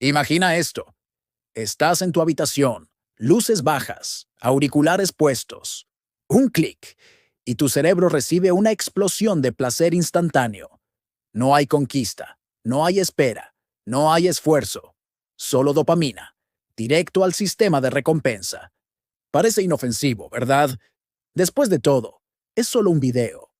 Imagina esto. Estás en tu habitación, luces bajas, auriculares puestos. Un clic y tu cerebro recibe una explosión de placer instantáneo. No hay conquista, no hay espera, no hay esfuerzo. Solo dopamina, directo al sistema de recompensa. Parece inofensivo, ¿verdad? Después de todo, es solo un video.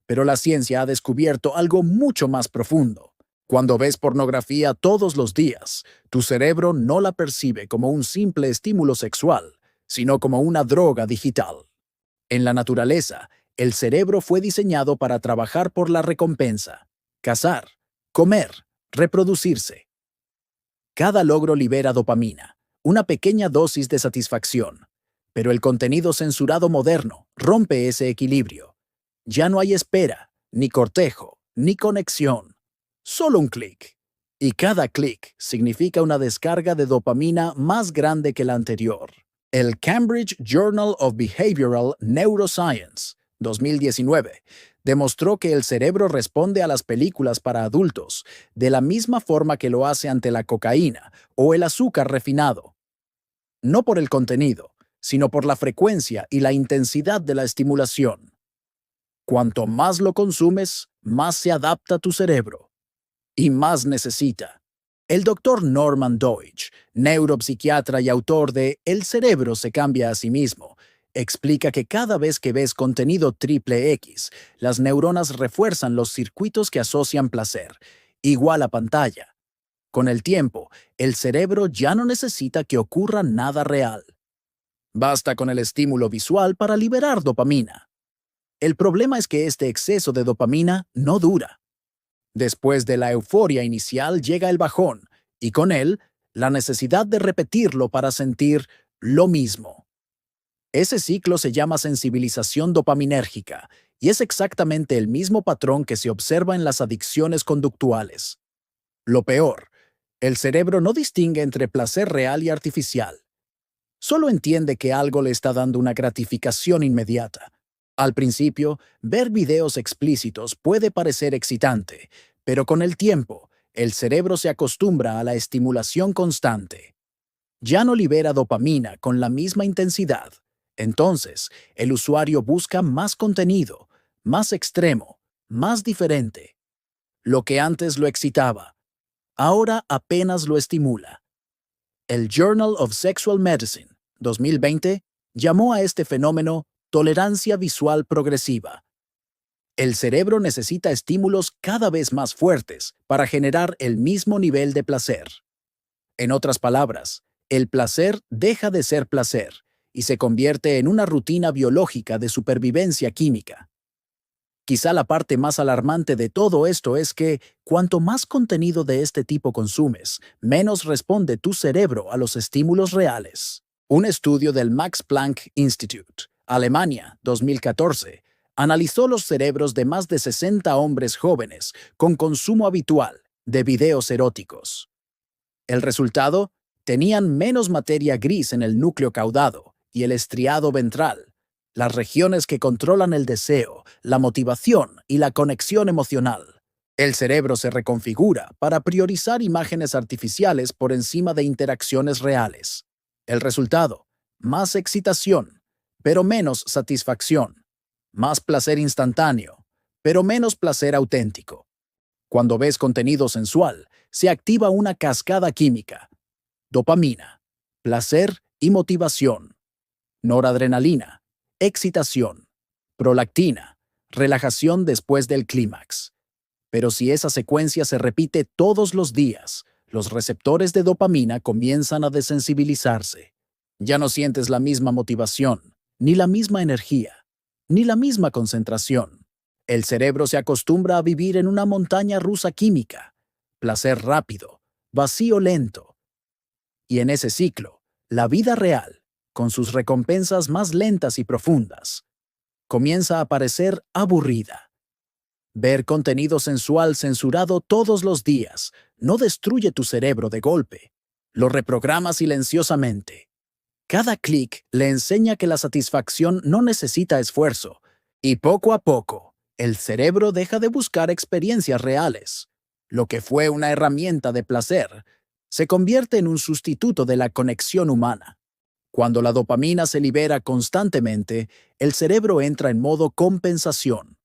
Pero la ciencia ha descubierto algo mucho más profundo. Cuando ves pornografía todos los días, tu cerebro no la percibe como un simple estímulo sexual, sino como una droga digital. En la naturaleza, el cerebro fue diseñado para trabajar por la recompensa, cazar, comer, reproducirse. Cada logro libera dopamina, una pequeña dosis de satisfacción, pero el contenido censurado moderno rompe ese equilibrio. Ya no hay espera, ni cortejo, ni conexión. Solo un clic. Y cada clic significa una descarga de dopamina más grande que la anterior. El Cambridge Journal of Behavioral Neuroscience, 2019, demostró que el cerebro responde a las películas para adultos de la misma forma que lo hace ante la cocaína o el azúcar refinado. No por el contenido, sino por la frecuencia y la intensidad de la estimulación. Cuanto más lo consumes, más se adapta tu cerebro y más necesita. El doctor Norman Deutsch, neuropsiquiatra y autor de El cerebro se cambia a sí mismo, explica que cada vez que ves contenido triple X, las neuronas refuerzan los circuitos que asocian placer, igual a pantalla. Con el tiempo, el cerebro ya no necesita que ocurra nada real. Basta con el estímulo visual para liberar dopamina. El problema es que este exceso de dopamina no dura. Después de la euforia inicial llega el bajón, y con él, la necesidad de repetirlo para sentir lo mismo. Ese ciclo se llama sensibilización dopaminérgica, y es exactamente el mismo patrón que se observa en las adicciones conductuales. Lo peor, el cerebro no distingue entre placer real y artificial. Solo entiende que algo le está dando una gratificación inmediata. Al principio, ver videos explícitos puede parecer excitante, pero con el tiempo, el cerebro se acostumbra a la estimulación constante. Ya no libera dopamina con la misma intensidad. Entonces, el usuario busca más contenido, más extremo, más diferente. Lo que antes lo excitaba, ahora apenas lo estimula. El Journal of Sexual Medicine, 2020, llamó a este fenómeno tolerancia visual progresiva. El cerebro necesita estímulos cada vez más fuertes para generar el mismo nivel de placer. En otras palabras, el placer deja de ser placer y se convierte en una rutina biológica de supervivencia química. Quizá la parte más alarmante de todo esto es que, cuanto más contenido de este tipo consumes, menos responde tu cerebro a los estímulos reales. Un estudio del Max Planck Institute, Alemania, 2014, analizó los cerebros de más de 60 hombres jóvenes con consumo habitual de videos eróticos. El resultado: tenían menos materia gris en el núcleo caudado y el estriado ventral, las regiones que controlan el deseo, la motivación y la conexión emocional. El cerebro se reconfigura para priorizar imágenes artificiales por encima de interacciones reales. El resultado: más excitación, pero menos satisfacción. Más placer instantáneo, pero menos placer auténtico. Cuando ves contenido sensual, se activa una cascada química: dopamina, placer y motivación; noradrenalina, excitación; prolactina, relajación después del clímax. Pero si esa secuencia se repite todos los días, los receptores de dopamina comienzan a desensibilizarse. Ya no sientes la misma motivación, ni la misma energía, ni la misma concentración. El cerebro se acostumbra a vivir en una montaña rusa química: placer rápido, vacío lento. Y en ese ciclo, la vida real, con sus recompensas más lentas y profundas, comienza a parecer aburrida. Ver contenido sensual censurado todos los días no destruye tu cerebro de golpe, lo reprograma silenciosamente. Cada clic le enseña que la satisfacción no necesita esfuerzo, y poco a poco, el cerebro deja de buscar experiencias reales. Lo que fue una herramienta de placer Se convierte en un sustituto de la conexión humana. Cuando la dopamina se libera constantemente, el cerebro entra en modo compensación.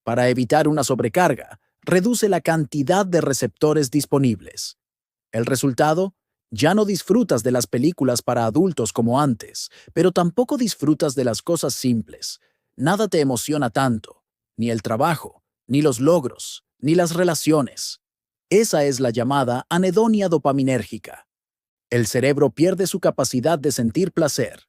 Para evitar una sobrecarga, reduce la cantidad de receptores disponibles. El resultado, ya no disfrutas de las películas para adultos como antes, pero tampoco disfrutas de las cosas simples. Nada te emociona tanto, ni el trabajo, ni los logros, ni las relaciones. Esa es la llamada anedonia dopaminérgica. El cerebro pierde su capacidad de sentir placer.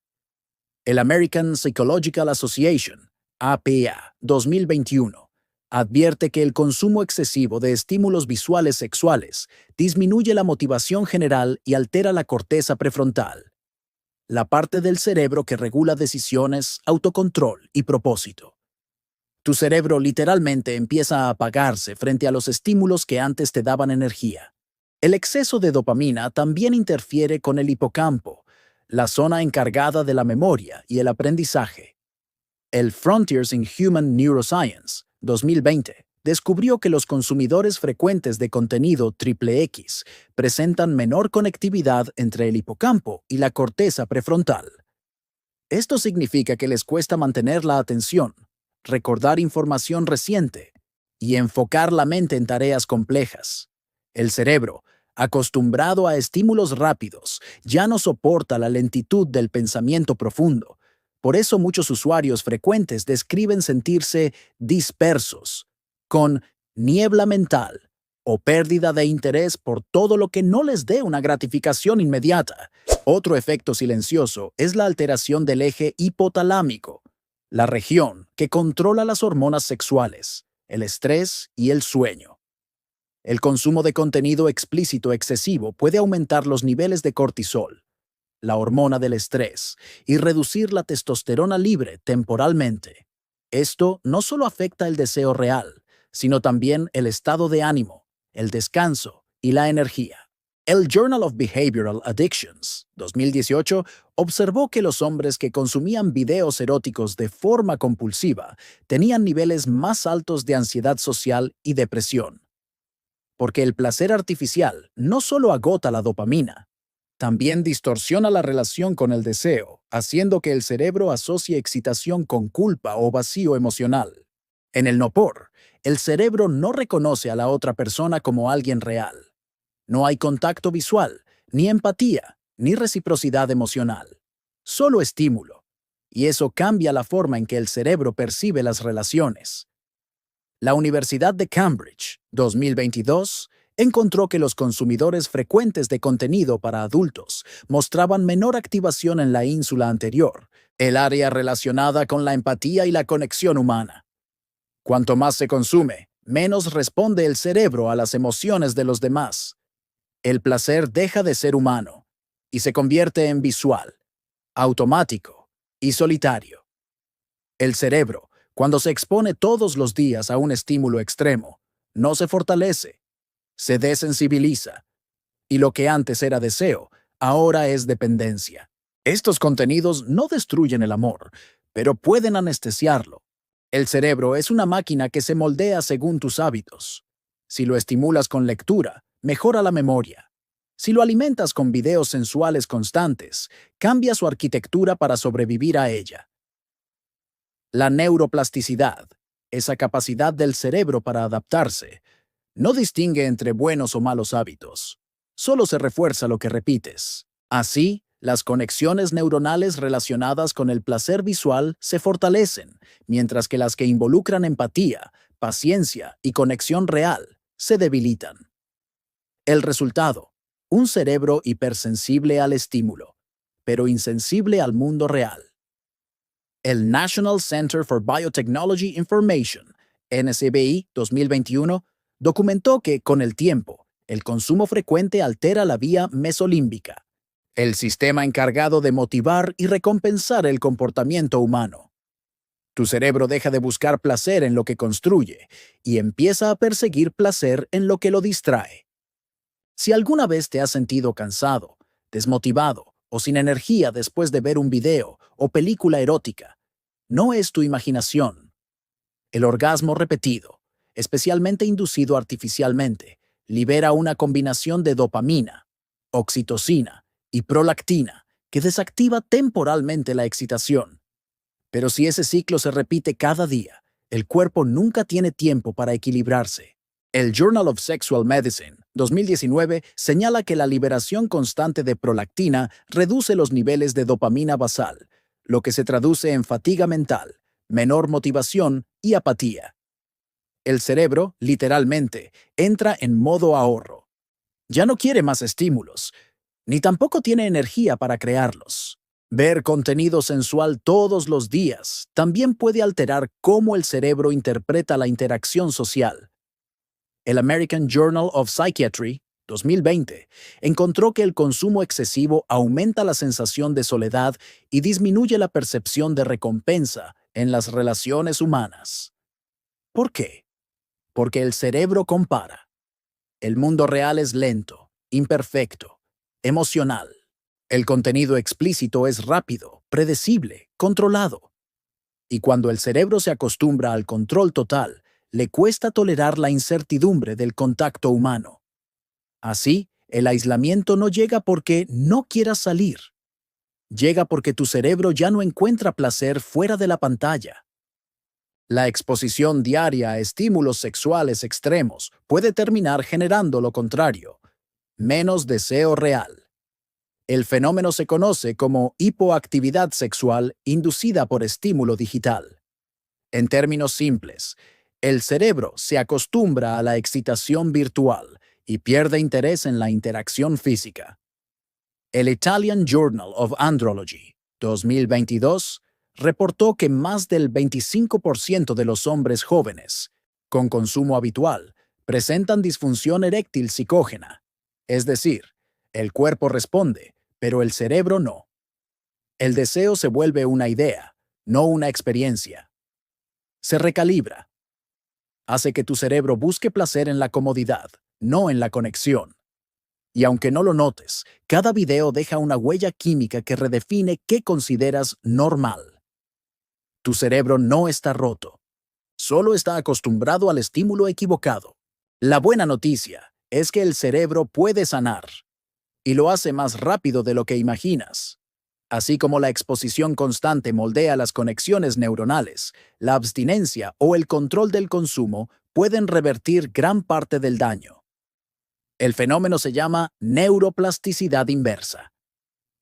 El American Psychological Association, APA, 2021, advierte que el consumo excesivo de estímulos visuales sexuales disminuye la motivación general y altera la corteza prefrontal, la parte del cerebro que regula decisiones, autocontrol y propósito. Tu cerebro literalmente empieza a apagarse frente a los estímulos que antes te daban energía. El exceso de dopamina también interfiere con el hipocampo, la zona encargada de la memoria y el aprendizaje. El Frontiers in Human Neuroscience, 2020, descubrió que los consumidores frecuentes de contenido XXX presentan menor conectividad entre el hipocampo y la corteza prefrontal. Esto significa que les cuesta mantener la atención, recordar información reciente y enfocar la mente en tareas complejas. El cerebro, acostumbrado a estímulos rápidos, ya no soporta la lentitud del pensamiento profundo. Por eso muchos usuarios frecuentes describen sentirse dispersos, con niebla mental o pérdida de interés por todo lo que no les dé una gratificación inmediata. Otro efecto silencioso es la alteración del eje hipotalámico, la región que controla las hormonas sexuales, el estrés y el sueño. El consumo de contenido explícito excesivo puede aumentar los niveles de cortisol, la hormona del estrés, y reducir la testosterona libre temporalmente. Esto no solo afecta el deseo real, sino también el estado de ánimo, el descanso y la energía. El Journal of Behavioral Addictions, 2018, observó que los hombres que consumían videos eróticos de forma compulsiva tenían niveles más altos de ansiedad social y depresión. Porque el placer artificial no solo agota la dopamina, también distorsiona la relación con el deseo, haciendo que el cerebro asocie excitación con culpa o vacío emocional. En el no-por, el cerebro no reconoce a la otra persona como alguien real. No hay contacto visual, ni empatía, ni reciprocidad emocional. Solo estímulo. Y eso cambia la forma en que el cerebro percibe las relaciones. La Universidad de Cambridge, 2022, encontró que los consumidores frecuentes de contenido para adultos mostraban menor activación en la ínsula anterior, el área relacionada con la empatía y la conexión humana. Cuanto más se consume, menos responde el cerebro a las emociones de los demás. El placer deja de ser humano y se convierte en visual, automático y solitario. El cerebro, cuando se expone todos los días a un estímulo extremo, no se fortalece, se desensibiliza, y lo que antes era deseo, ahora es dependencia. Estos contenidos no destruyen el amor, pero pueden anestesiarlo. El cerebro es una máquina que se moldea según tus hábitos. Si lo estimulas con lectura, mejora la memoria. Si lo alimentas con videos sensuales constantes, cambia su arquitectura para sobrevivir a ella. La neuroplasticidad, esa capacidad del cerebro para adaptarse, no distingue entre buenos o malos hábitos. Solo se refuerza lo que repites. Así, las conexiones neuronales relacionadas con el placer visual se fortalecen, mientras que las que involucran empatía, paciencia y conexión real se debilitan. El resultado: un cerebro hipersensible al estímulo, pero insensible al mundo real. El National Center for Biotechnology Information, NCBI 2021, documentó que, con el tiempo, el consumo frecuente altera la vía mesolímbica, el sistema encargado de motivar y recompensar el comportamiento humano. Tu cerebro deja de buscar placer en lo que construye y empieza a perseguir placer en lo que lo distrae. Si alguna vez te has sentido cansado, desmotivado o sin energía después de ver un video o película erótica, no es tu imaginación. El orgasmo repetido, especialmente inducido artificialmente, libera una combinación de dopamina, oxitocina y prolactina, que desactiva temporalmente la excitación. Pero si ese ciclo se repite cada día, el cuerpo nunca tiene tiempo para equilibrarse. El Journal of Sexual Medicine, 2019, señala que la liberación constante de prolactina reduce los niveles de dopamina basal, lo que se traduce en fatiga mental, menor motivación y apatía. El cerebro, literalmente, entra en modo ahorro. Ya no quiere más estímulos, ni tampoco tiene energía para crearlos. Ver contenido sensual todos los días también puede alterar cómo el cerebro interpreta la interacción social. El American Journal of Psychiatry, 2020, encontró que el consumo excesivo aumenta la sensación de soledad y disminuye la percepción de recompensa en las relaciones humanas. ¿Por qué? Porque el cerebro compara. El mundo real es lento, imperfecto, emocional. El contenido explícito es rápido, predecible, controlado. Y cuando el cerebro se acostumbra al control total, le cuesta tolerar la incertidumbre del contacto humano. Así, el aislamiento no llega porque no quieras salir. Llega porque tu cerebro ya no encuentra placer fuera de la pantalla. La exposición diaria a estímulos sexuales extremos puede terminar generando lo contrario, menos deseo real. El fenómeno se conoce como hipoactividad sexual inducida por estímulo digital. En términos simples, el cerebro se acostumbra a la excitación virtual y pierde interés en la interacción física. El Italian Journal of Andrology, 2022, reportó que más del 25% de los hombres jóvenes, con consumo habitual, presentan disfunción eréctil psicógena, es decir, el cuerpo responde, pero el cerebro no. El deseo se vuelve una idea, no una experiencia. Se recalibra. Hace que tu cerebro busque placer en la comodidad, no en la conexión. Y aunque no lo notes, cada video deja una huella química que redefine qué consideras normal. Tu cerebro no está roto, solo está acostumbrado al estímulo equivocado. La buena noticia es que el cerebro puede sanar, y lo hace más rápido de lo que imaginas. Así como la exposición constante moldea las conexiones neuronales, la abstinencia o el control del consumo pueden revertir gran parte del daño. El fenómeno se llama neuroplasticidad inversa.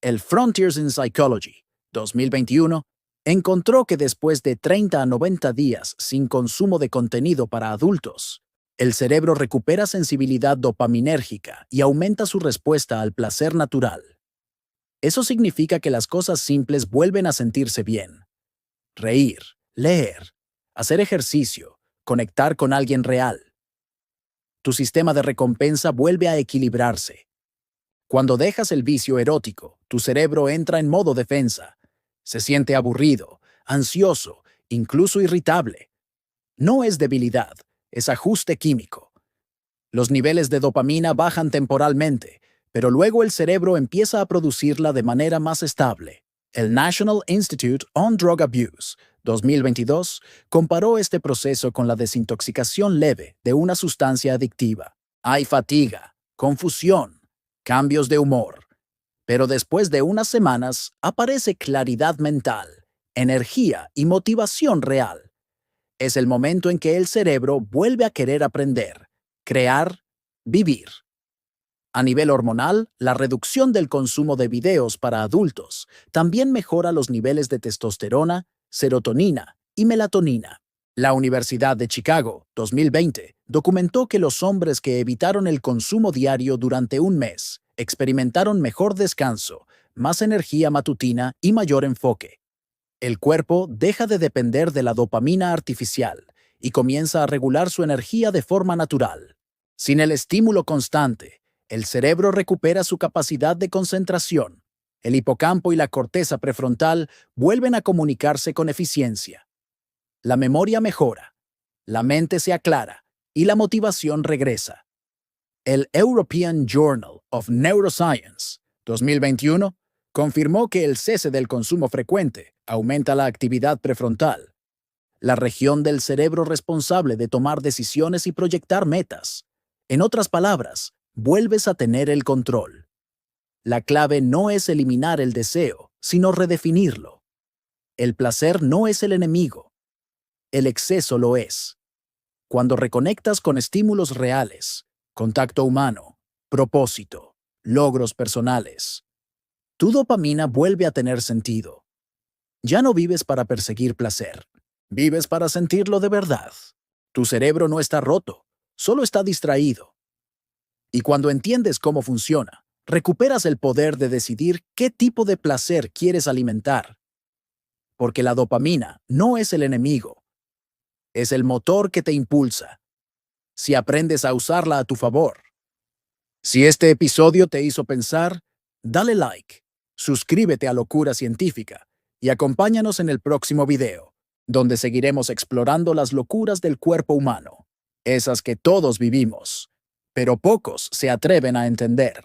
El Frontiers in Psychology, 2021, encontró que después de 30 a 90 días sin consumo de contenido para adultos, el cerebro recupera sensibilidad dopaminérgica y aumenta su respuesta al placer natural. Eso significa que las cosas simples vuelven a sentirse bien. Reír, leer, hacer ejercicio, conectar con alguien real. Tu sistema de recompensa vuelve a equilibrarse. Cuando dejas el vicio erótico, tu cerebro entra en modo defensa. Se siente aburrido, ansioso, incluso irritable. No es debilidad, es ajuste químico. Los niveles de dopamina bajan temporalmente, pero luego el cerebro empieza a producirla de manera más estable. El National Institute on Drug Abuse, 2022, comparó este proceso con la desintoxicación leve de una sustancia adictiva. Hay fatiga, confusión, cambios de humor. Pero después de unas semanas aparece claridad mental, energía y motivación real. Es el momento en que el cerebro vuelve a querer aprender, crear, vivir. A nivel hormonal, la reducción del consumo de videos para adultos también mejora los niveles de testosterona, serotonina y melatonina. La Universidad de Chicago, 2020, documentó que los hombres que evitaron el consumo diario durante un mes experimentaron mejor descanso, más energía matutina y mayor enfoque. El cuerpo deja de depender de la dopamina artificial y comienza a regular su energía de forma natural. Sin el estímulo constante, el cerebro recupera su capacidad de concentración. El hipocampo y la corteza prefrontal vuelven a comunicarse con eficiencia. La memoria mejora, la mente se aclara y la motivación regresa. El European Journal of Neuroscience, 2021, confirmó que el cese del consumo frecuente aumenta la actividad prefrontal, la región del cerebro responsable de tomar decisiones y proyectar metas. En otras palabras, vuelves a tener el control. La clave no es eliminar el deseo, sino redefinirlo. El placer no es el enemigo. El exceso lo es. Cuando reconectas con estímulos reales, contacto humano, propósito, logros personales, tu dopamina vuelve a tener sentido. Ya no vives para perseguir placer, vives para sentirlo de verdad. Tu cerebro no está roto, solo está distraído. Y cuando entiendes cómo funciona, recuperas el poder de decidir qué tipo de placer quieres alimentar. Porque la dopamina no es el enemigo, es el motor que te impulsa, si aprendes a usarla a tu favor. Si este episodio te hizo pensar, dale like, suscríbete a Locura Científica y acompáñanos en el próximo video, donde seguiremos explorando las locuras del cuerpo humano, esas que todos vivimos, pero pocos se atreven a entender.